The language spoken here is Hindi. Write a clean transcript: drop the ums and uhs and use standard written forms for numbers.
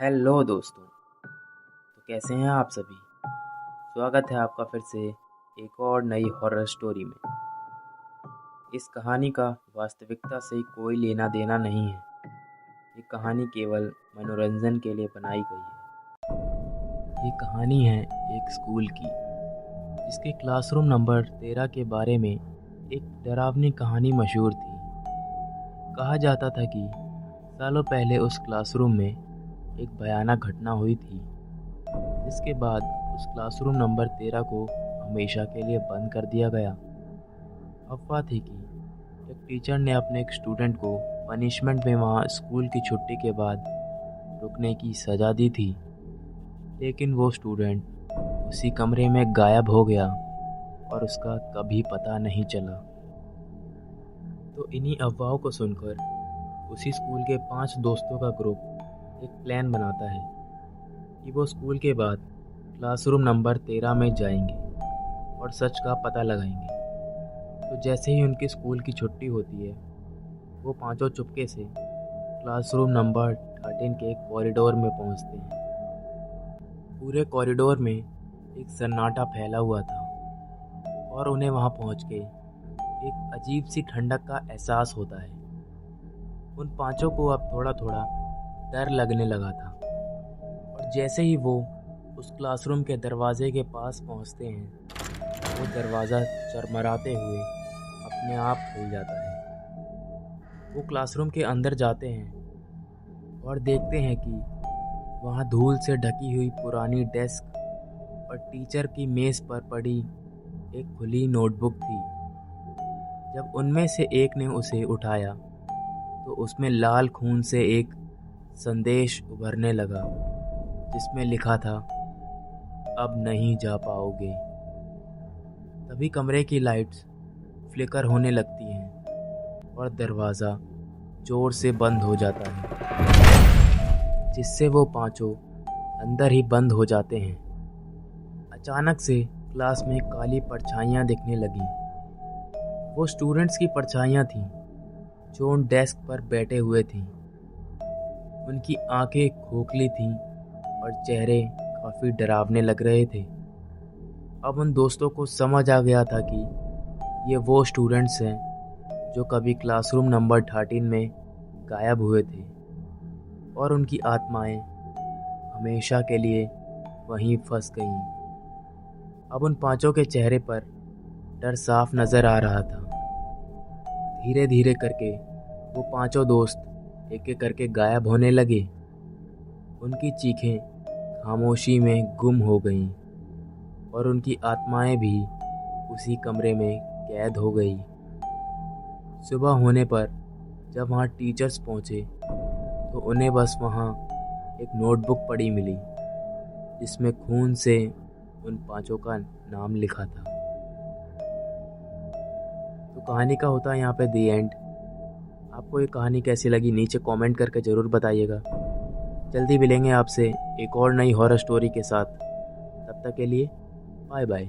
हेलो दोस्तों। तो कैसे हैं आप सभी। स्वागत है आपका फिर से एक और नई हॉरर स्टोरी में। इस कहानी का वास्तविकता से कोई लेना देना नहीं है। ये कहानी केवल मनोरंजन के लिए बनाई गई है। ये कहानी है एक स्कूल की, जिसके क्लासरूम नंबर 13 के बारे में एक डरावनी कहानी मशहूर थी। कहा जाता था कि सालों पहले उस क्लासरूम में एक भयानक घटना हुई थी, जिसके बाद उस क्लासरूम नंबर 13 को हमेशा के लिए बंद कर दिया गया। अफवाह थी कि एक टीचर ने अपने एक स्टूडेंट को पनिशमेंट में वहाँ स्कूल की छुट्टी के बाद रुकने की सज़ा दी थी, लेकिन वो स्टूडेंट उसी कमरे में गायब हो गया और उसका कभी पता नहीं चला। तो इन्हीं अफवाहों को सुनकर उसी स्कूल के 5 दोस्तों का ग्रुप एक प्लान बनाता है कि वो स्कूल के बाद क्लासरूम नंबर 13 में जाएंगे और सच का पता लगाएंगे। तो जैसे ही उनकी स्कूल की छुट्टी होती है, वो पांचों चुपके से क्लासरूम नंबर 13 के एक कॉरिडोर में पहुंचते हैं। पूरे कॉरिडोर में एक सन्नाटा फैला हुआ था और उन्हें वहां पहुंच के एक अजीब सी ठंडक का एहसास होता है। उन पांचों को अब थोड़ा थोड़ा डर लगने लगा था, और जैसे ही वो उस क्लासरूम के दरवाजे के पास पहुंचते हैं, वो दरवाज़ा चरमराते हुए अपने आप खुल जाता है। वो क्लासरूम के अंदर जाते हैं और देखते हैं कि वहाँ धूल से ढकी हुई पुरानी डेस्क और टीचर की मेज़ पर पड़ी एक खुली नोटबुक थी। जब उनमें से एक ने उसे उठाया तो उसमें लाल खून से एक संदेश उभरने लगा, जिसमें लिखा था, अब नहीं जा पाओगे। तभी कमरे की लाइट्स फ्लिकर होने लगती हैं और दरवाज़ा जोर से बंद हो जाता है, जिससे वो पांचों अंदर ही बंद हो जाते हैं। अचानक से क्लास में काली परछाइयाँ दिखने लगीं। वो स्टूडेंट्स की परछाइयाँ थीं जो उन डेस्क पर बैठे हुए थीं। उनकी आंखें खोखली थीं और चेहरे काफ़ी डरावने लग रहे थे। अब उन दोस्तों को समझ आ गया था कि ये वो स्टूडेंट्स हैं जो कभी क्लासरूम नंबर 13 में गायब हुए थे, और उनकी आत्माएं हमेशा के लिए वहीं फंस गईं। अब उन पांचों के चेहरे पर डर साफ नज़र आ रहा था। धीरे धीरे करके वो पांचों दोस्त एक एक करके गायब होने लगे। उनकी चीखें खामोशी में गुम हो गईं और उनकी आत्माएं भी उसी कमरे में कैद हो गई। सुबह होने पर जब वहाँ टीचर्स पहुँचे तो उन्हें बस वहाँ एक नोटबुक पड़ी मिली, जिसमें खून से उन पांचों का नाम लिखा था। तो कहानी का होता है यहाँ पे दी एंड। आपको ये कहानी कैसी लगी नीचे कमेंट करके ज़रूर बताइएगा। जल्दी मिलेंगे आपसे एक और नई हॉरर स्टोरी के साथ। तब तक के लिए बाय बाय।